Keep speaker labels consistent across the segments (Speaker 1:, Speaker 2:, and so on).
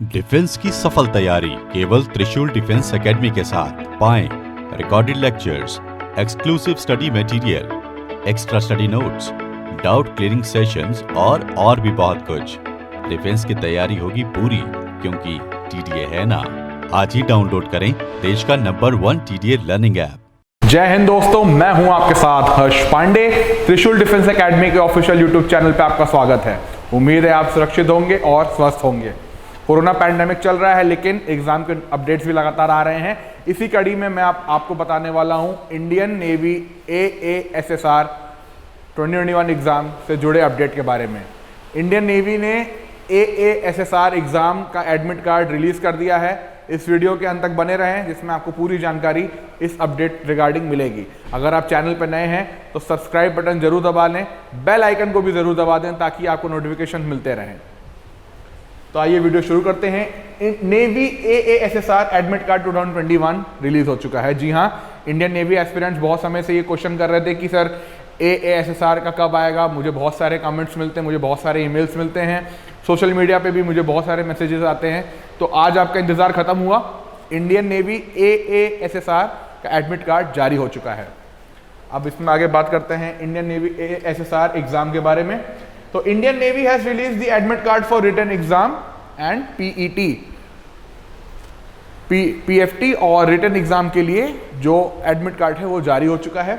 Speaker 1: Defence की सफल तैयारी केवल त्रिशूल डिफेंस एकेडमी के साथ पाएं recorded lectures, exclusive study material, extra study notes, doubt clearing sessions और भी बहुत कुछ। डिफेंस की तैयारी होगी पूरी क्योंकि टीडीए है ना। आज ही डाउनलोड करें देश का नंबर 1 टीडीए लर्निंग ऐप।
Speaker 2: जय हिंद दोस्तों, मैं हूं आपके साथ हर्ष पांडे। त्रिशूल डिफेंस एकेडमी के ऑफिशियल यूट्यूब चैनल पे आपका स्वागत है। उम्मीद है आप सुरक्षित होंगे और स्वस्थ होंगे। कोरोना पैंडेमिक चल रहा है लेकिन एग्जाम के अपडेट्स भी लगातार आ रहे हैं। इसी कड़ी में मैं आपको बताने वाला हूं इंडियन नेवी AASSR 2021 एग्जाम से जुड़े अपडेट के बारे में। इंडियन नेवी ने AASSR एग्जाम का एडमिट कार्ड रिलीज कर दिया है। इस वीडियो के अंत तक बने रहें जिसमें आपको पूरी जानकारी इस अपडेट रिगार्डिंग मिलेगी। अगर आप चैनल पर नए हैं तो सब्सक्राइब बटन जरूर दबा लें, बेल आइकन को भी जरूर दबा दें ताकि आपको नोटिफिकेशन मिलते रहें। तो आइए वीडियो शुरू करते हैं। Navy AASSR admit card 2021 release हो चुका है। जी हाँ, इंडियन नेवी एस्पिरेंट्स बहुत समय से ये क्वेश्चन कर रहे थे कि सर AASSR का कब आएगा। मुझे बहुत सारे कमेंट्स मिलते हैं, मुझे बहुत सारे ईमेल्स मिलते हैं, सोशल मीडिया पे भी मुझे बहुत सारे मैसेजेस आते हैं। तो आज आपका इंतजार खत्म हुआ। इंडियन नेवी AASSR का एडमिट कार्ड जारी हो चुका है। अब इसमें आगे बात करते हैं इंडियन नेवी AASSR एग्जाम के बारे में। तो Indian Navy has release the admit card for written exam and PFT और रिटन एग्जाम के लिए जो एडमिट कार्ड है वो जारी हो चुका है।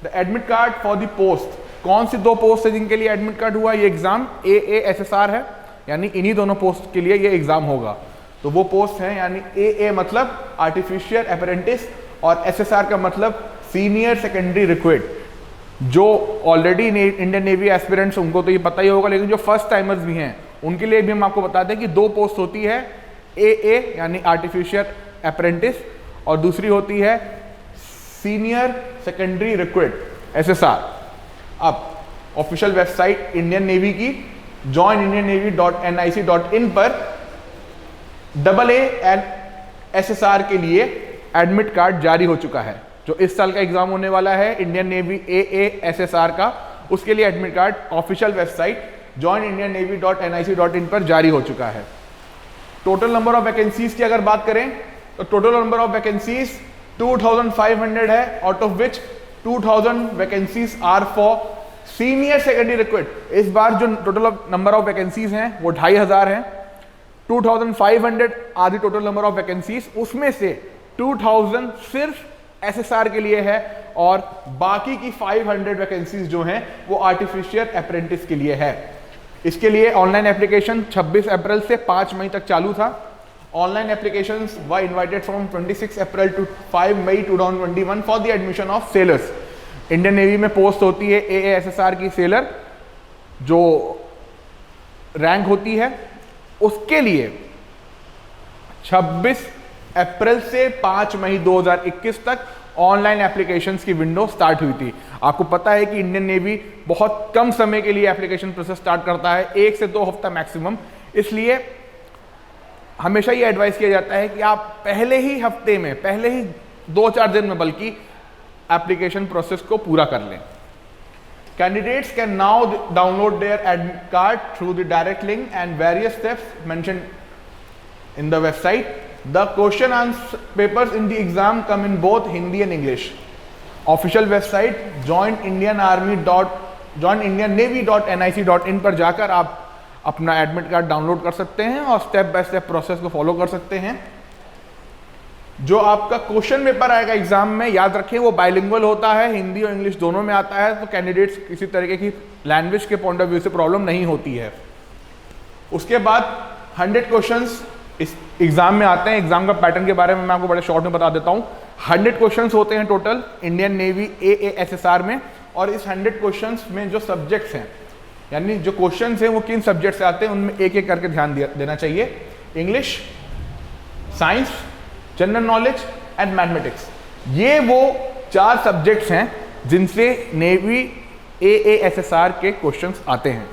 Speaker 2: The admit card for the post, कौन सी दो पोस्ट है जिनके लिए एडमिट कार्ड हुआ ये एग्जाम? AASSR है, यानी इन्हीं दोनों पोस्ट के लिए ये एग्जाम होगा। तो वो पोस्ट है यानी AA मतलब आर्टिफिशियल अप्रेंटिस और SSR का मतलब सीनियर सेकेंडरी रिक्रूट। जो ऑलरेडी इंडियन नेवी एस्पिरेंट्स उनको तो ये पता ही होगा, लेकिन जो फर्स्ट टाइमर्स भी हैं उनके लिए भी हम आपको बता दें कि दो पोस्ट होती है, AA यानी आर्टिफिशियल अप्रेंटिस और दूसरी होती है सीनियर सेकेंडरी रिक्रूट SSR। अब ऑफिशियल वेबसाइट इंडियन नेवी की joinindiannavy.nic.in पर AA एंड SSR के लिए एडमिट कार्ड जारी हो चुका है। जो इस साल का एग्जाम होने वाला है इंडियन नेवी AASSR का, उसके लिए admit card official website joinindiannavy.nic.in पर जारी हो चुका है। टोटल नंबर ऑफ वैकेंसीज की अगर बात करें तो टोटल नंबर ऑफ वैकेंसीज 2500 है, out of which 2000 vacancies are for senior secondary recruit. इस बार जो टोटल नंबर ऑफ वैकेंसीज हैं वो 2500 हैं। 2500 are the total number of vacancies, उसमें से 2000 सिर्फ SSR के लिए है और बाकी की 500 वैकेंसीज जो हैं वो आर्टिफिशियल अप्रेंटिस के लिए है। इसके लिए ऑनलाइन एप्लीकेशन 26 अप्रैल से 5 मई तक चालू था। Online applications were invited from 26 April to 5 May 2021 for the admission of sailors. Indian Navy में पोस्ट होती है AASSR की सेलर, जो रैंक होती है, उसके लिए 26 अप्रैल से 5 मई 2021 तक ऑनलाइन एप्लीकेशंस की विंडो स्टार्ट हुई थी। आपको पता है कि इंडियन नेवी बहुत कम समय के लिए एप्लीकेशन प्रोसेस स्टार्ट करता है, 1 से 2 हफ्ता मैक्सिमम। इसलिए हमेशा ये एडवाइस किया जाता है कि आप पहले ही हफ्ते में, पहले ही 2-4 दिन में बल्कि एप्लीकेशन प्रोसेस को पूरा कर लें। Candidates can now download there admit card through the direct link and various steps mentioned in the website. The question answer papers in the exam come in both Hindi and English. Official website joinindiannavy.nic.in पर जाकर आप अपना admit card download कर सकते हैं और step by step process को follow कर सकते हैं। जो आपका क्वेश्चन पेपर आएगा एग्जाम में, याद रखें वो बाइलिंगुअल होता है, हिंदी और इंग्लिश दोनों में आता है, तो कैंडिडेट्स किसी तरीके की लैंग्वेज के पॉइंट ऑफ व्यू से प्रॉब्लम नहीं होती है। उसके बाद 100 क्वेश्चंस इस एग्जाम में आते हैं। एग्जाम का पैटर्न के बारे में मैं आपको बड़े शॉर्ट में बता देता हूं। 100 क्वेश्चंस होते हैं टोटल इंडियन नेवी AASSR में, और इस 100 क्वेश्चंस में जो सब्जेक्ट्स हैं, यानी जो क्वेश्चंस हैं वो किन सब्जेक्ट से आते हैं उनमें एक एक करके ध्यान देना चाहिए। English, science, general knowledge and mathematics, ये वो 4 सब्जेक्ट्स हैं जिनसे नेवी AASSR के क्वेश्चंस आते हैं।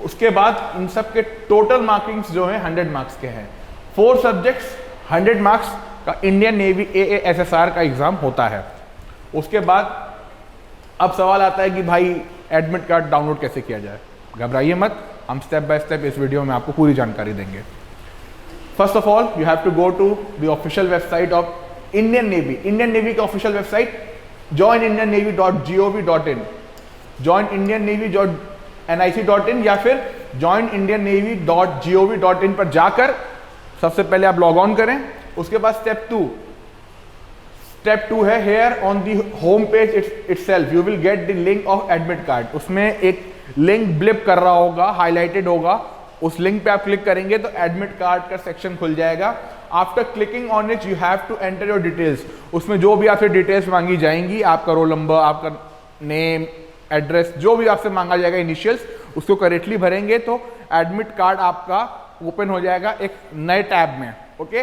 Speaker 2: उसके बाद इन सब के टोटल मार्किंग्स जो है 100 मार्क्स के हैं। 4 सब्जेक्ट्स 100 मार्क्स का इंडियन नेवी AASSR का एग्जाम होता है। उसके बाद अब सवाल आता है कि भाई एडमिट कार्ड डाउनलोड कैसे किया जाए। घबराइए मत, हम स्टेप बाय स्टेप इस वीडियो में आपको पूरी जानकारी देंगे। First of all you have to go to the official website of Indian Navy. Indian Navy की ऑफिशियल वेबसाइट joinindiannavy.gov.in, joinindiannavy.nic.in या फिर joinindiannavy.gov.in पर जाकर सबसे पहले आप लॉग ऑन करें। उसके बाद स्टेप टू है here on the home page itself you will get the link of admit card. उसमें एक लिंक ब्लिप कर रहा होगा, हाईलाइटेड होगा, उस लिंक पे आप क्लिक करेंगे तो एडमिट कार्ड का सेक्शन खुल जाएगा। After clicking on it you have to enter your details. उसमें जो भी आपसे डिटेल्स मांगी जाएंगी, आपका रोल नंबर, आपका नेम, एड्रेस, जो भी आपसे मांगा जाएगा इनिशियल्स, उसको करेक्टली भरेंगे तो एडमिट कार्ड आपका ओपन हो जाएगा एक नए टैब में। Okay,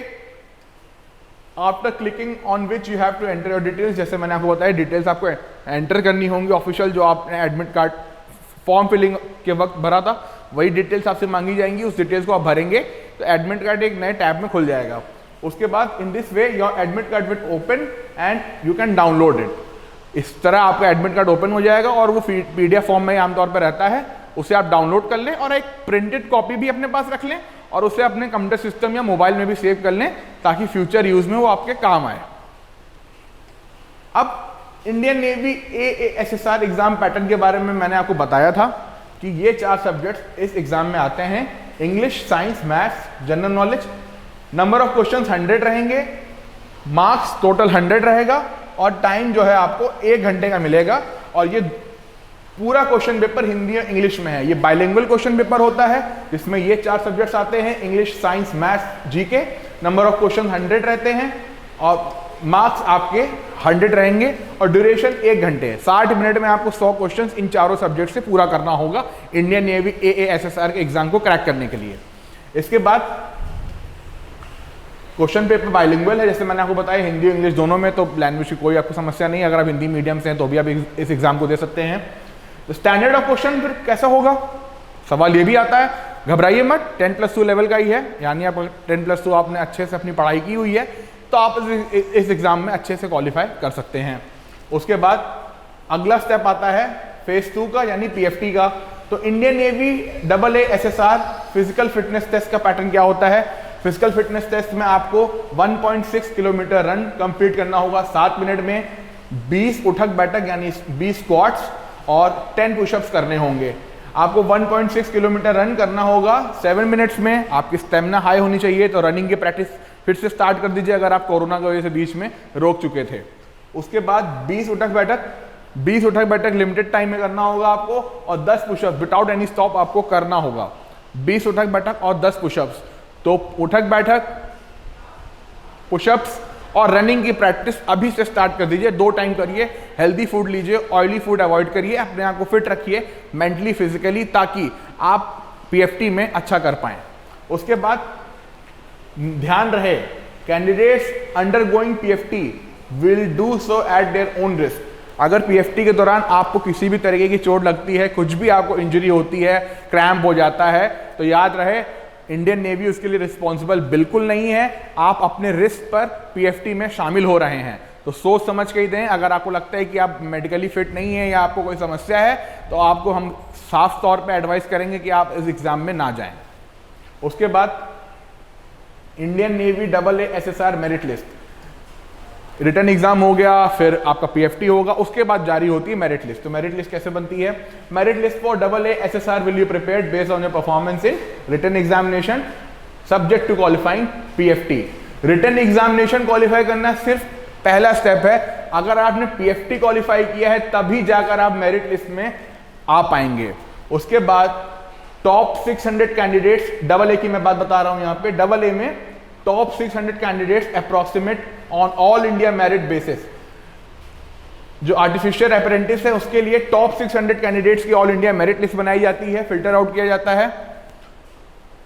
Speaker 2: after clicking on which you have to enter your details, जैसे मैंने आपको बताया डिटेल्स आपको एंटर करनी होंगी ऑफिशियल, जो आपने एडमिट कार्ड फॉर्म फिलिंग के वक्त भरा था वही डिटेल्स आपसे मांगी जाएंगी। उस डिटेल्स को आप भरेंगे तो एडमिट कार्ड एक नए टैब में खुल जाएगा। उसके बाद in this way your admit card will open and you can download it. इस तरह आपका एडमिट कार्ड ओपन हो जाएगा और वो PDF फॉर्म में आमतौर पर रहता है, उसे आप डाउनलोड कर लें और एक प्रिंटेड कॉपी भी अपने पास रख लें और उसे अपने कंप्यूटर सिस्टम या मोबाइल में भी सेव कर लें ताकि फ्यूचर यूज में वो आपके काम आए। अब Indian Navy AASSR exam pattern के बारे में मैंने आपको बताया था कि ये 4 सब्जेक्ट्स इस एग्जाम में आते हैं, English, science, maths, general knowledge. Number of questions 100 रहेंगे, मार्क्स टोटल 100 रहेगा और टाइम जो है आपको 1 घंटे का मिलेगा। और ये पूरा क्वेश्चन पेपर हिंदी और इंग्लिश में है। ये बाइलिंगुअल क्वेश्चन पेपर होता है जिसमें ये 4 सब्जेक्ट्स आते हैं, English, science, maths, GK. Number of question 100 रहते हैं और मार्क्स आपके 100 रहेंगे और ड्यूरेशन 1 घंटे। 60 मिनट में आपको 100 क्वेश्चन इन चारों सब्जेक्ट से पूरा करना होगा इंडियन नेवी AASSR के एग्जाम को क्रैक करने के लिए। इसके बाद क्वेश्चन पेपर बाइलिंगुअल है, जैसे मैंने आपको बताया हिंदी और इंग्लिश दोनों में, तो लैंग्वेज की कोई आपको समस्या नहीं। अगर आप हिंदी मीडियम से हैं तो भी आप इस एग्जाम को दे सकते हैं। तो स्टैंडर्ड ऑफ क्वेश्चन फिर कैसा होगा, सवाल ये भी आता है, घबराइए मत, 10+2 लेवल का ही है, यानी आप 10+2 आपने अच्छे से अपनी पढ़ाई की हुई है तो आप इस एग्जाम में अच्छे से क्वालिफाई कर सकते हैं। उसके बाद अगला स्टेप आता है फेज 2 का, यानी PFT का। तो Indian Navy AASSR physical fitness test का पैटर्न क्या होता है। फिजिकल फिटनेस टेस्ट में आपको 1.6 किलोमीटर रन कंप्लीट करना होगा 7 मिनट में, 20 उठक बैठक यानी 20 स्क्वाट्स और 10 पुशअप्स करने होंगे। आपको 1.6 किलोमीटर रन करना होगा 7 मिनट्स में। आपकी स्टेमिना हाई होनी चाहिए, तो रनिंग की प्रैक्टिस फिर से स्टार्ट कर दीजिए अगर आप कोरोना की वजह से बीच में रोक चुके थे। उसके बाद 20 उठक बैठक लिमिटेड टाइम में करना होगा आपको और 10 पुशअप्स विदाउट एनी स्टॉप आपको करना होगा। 20 उठक बैठक और 10 पुशअप्स। तो उठक बैठक, पुशअप्स और रनिंग की प्रैक्टिस अभी से स्टार्ट कर दीजिए। 2 टाइम करिए, हेल्दी फूड लीजिए, ऑयली फूड अवॉइड करिए, अपने आप को फिट रखिए मेंटली फिजिकली, ताकि आप PFT में अच्छा कर पाएं। उसके बाद ध्यान रहे, candidates undergoing PFT will do so eight their own risk. अगर PFT के दौरान आपको किसी भी तरीके की चोट लगती है, कुछ भी आपको इंजरी होती है, क्रैम्प हो जाता है, तो याद रहे इंडियन नेवी उसके लिए रिस्पॉन्सिबल बिल्कुल नहीं है। आप अपने रिस्क पर PFT में शामिल हो रहे हैं, तो सोच समझ के ही दें। अगर आपको लगता है कि आप मेडिकली फिट नहीं है या आपको कोई समस्या है तो आपको हम साफ तौर पे एडवाइस करेंगे कि आप इस एग्जाम में ना जाएं। उसके बाद Indian Navy AASSR merit list, return exam हो गया, फिर आपका PFT होगा, उसके बाद जारी होती है मेरिट लिस्ट। तो मेरिट लिस्ट कैसे बनती है, merit list for AASSR will you prepared based on your performance in written examination subject to qualifying PFT। Written examination qualify करना सिर्फ पहला स्टेप है। अगर आपने PFT क्वालिफाई किया है तभी जाकर आप मेरिट लिस्ट में आ पाएंगे। उसके बाद टॉप 600 कैंडिडेट्स, AA की मैं बात बता रहा हूं यहाँ पे, AA में top 600 candidates approximate on all India merit basis. जो आर्टिफिशियल अप्रेंटिस है उसके लिए टॉप 600 कैंडिडेट्स की ऑल इंडिया मेरिट लिस्ट बनाई जाती है, फिल्टर आउट किया जाता है।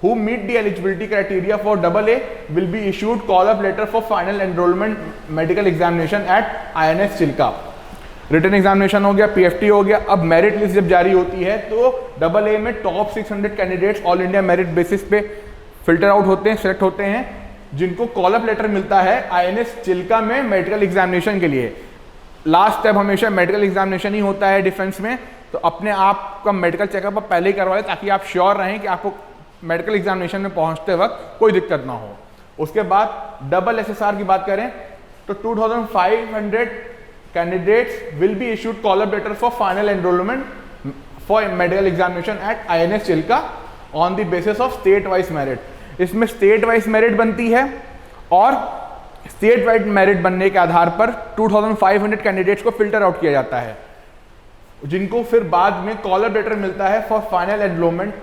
Speaker 2: Who meet the eligibility criteria for AA will be issued call-up letter for final enrollment medical examination at INS Chilka. Written examination हो गया, PFT हो गया। अब मेरिट लिस्ट जब जारी होती है तो AA में top 600 candidates all India merit basis पे फिल्टर आउट होते हैं, सेलेक्ट होते हैं, जिनको कॉल-अप लेटर मिलता है INS चिल्का में मेडिकल एग्जामिनेशन के लिए। लास्ट स्टेप हमेशा मेडिकल एग्जामिनेशन ही होता है डिफेंस में, तो अपने आप का मेडिकल चेकअप आप पहले ही करवा लें ताकि आप श्योर रहें कि आपको मेडिकल एग्जामिनेशन में पहुंचते वक्त कोई दिक्कत ना हो। उसके बाद डबल SSR की बात करें तो 2500 candidates will be issued call up letter for final enrolment for medical examination at INS Chilka on the basis of state wise merit. इसमें स्टेट वाइज मेरिट बनती है और स्टेट वाइड मेरिट बनने के आधार पर 2500 कैंडिडेट्स को फिल्टर आउट किया जाता है, जिनको फिर बाद में कॉल अप लेटर मिलता है for final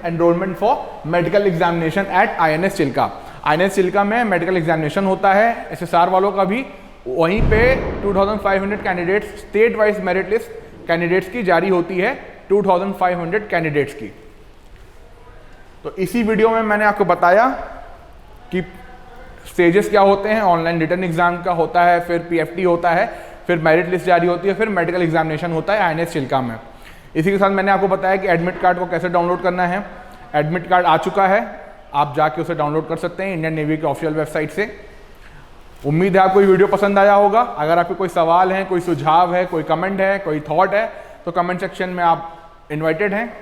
Speaker 2: enrolment for medical examination at INS Chilka. INS Chilka में मेडिकल एग्जामिनेशन होता है, SSR वालों का भी। वहीं पे 2500 candidates state wise merit list candidates की जारी होती है 2500 कैंडिडेट्स की। तो इसी वीडियो में मैंने आपको बताया कि स्टेजेस क्या होते हैं। ऑनलाइन रिटन एग्जाम का होता है, फिर PFT होता है, फिर मेरिट लिस्ट जारी होती है, फिर मेडिकल एग्जामिनेशन होता है INS चिल्का में। इसी के साथ मैंने आपको बताया कि एडमिट कार्ड को कैसे डाउनलोड करना है। एडमिट कार्ड आ चुका है, आप जाके उसे डाउनलोड कर सकते हैं इंडियन नेवी के ऑफिशियल वेबसाइट से। उम्मीद है आपको ये वीडियो पसंद आया होगा। अगर आपके कोई सवाल है, कोई सुझाव है, कोई कमेंट है, कोई थॉट है, तो कमेंट सेक्शन में आप इन्वाइटेड हैं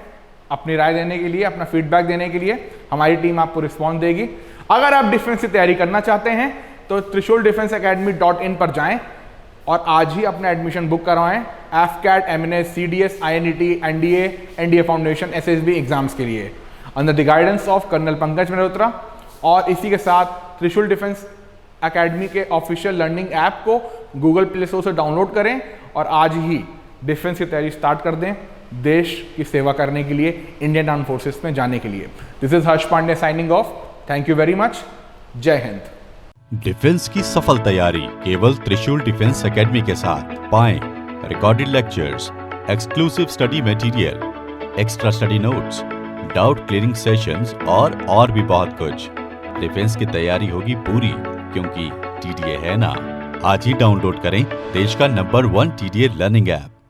Speaker 2: अपनी राय देने के लिए, अपना फीडबैक देने के लिए। हमारी टीम आपको रिस्पॉन्स देगी। अगर आप डिफेंस की तैयारी करना चाहते हैं तो trishul-defenseacademy.in पर जाएं और आज ही अपना एडमिशन बुक करवाएं AFCAT, MNS, CDS, INET, NDA, NDA foundation, SSB exams के लिए under the guidance of colonel Pankaj Malhotra. और इसी के साथ त्रिशूल डिफेंस एकेडमी के ऑफिशियल लर्निंग ऐप को गूगल प्ले स्टोर से डाउनलोड करें और आज ही डिफेंस की तैयारी स्टार्ट कर दें, देश की सेवा करने के लिए, इंडियन आर्म फोर्सेस में जाने के लिए। This is Harsh Pandey signing off. Thank you very much. जय हिंद।
Speaker 1: डिफेंस की सफल तैयारी केवल त्रिशूल डिफेंस एकेडमी के साथ। पाएं recorded lectures, exclusive study material, extra study notes, doubt clearing sessions और भी बहुत कुछ। डिफेंस की तैयारी होगी पूरी, क्योंकि TDA है ना। आज ही डाउनलोड करें देश का नंबर 1 TDA लर्निंग ऐप।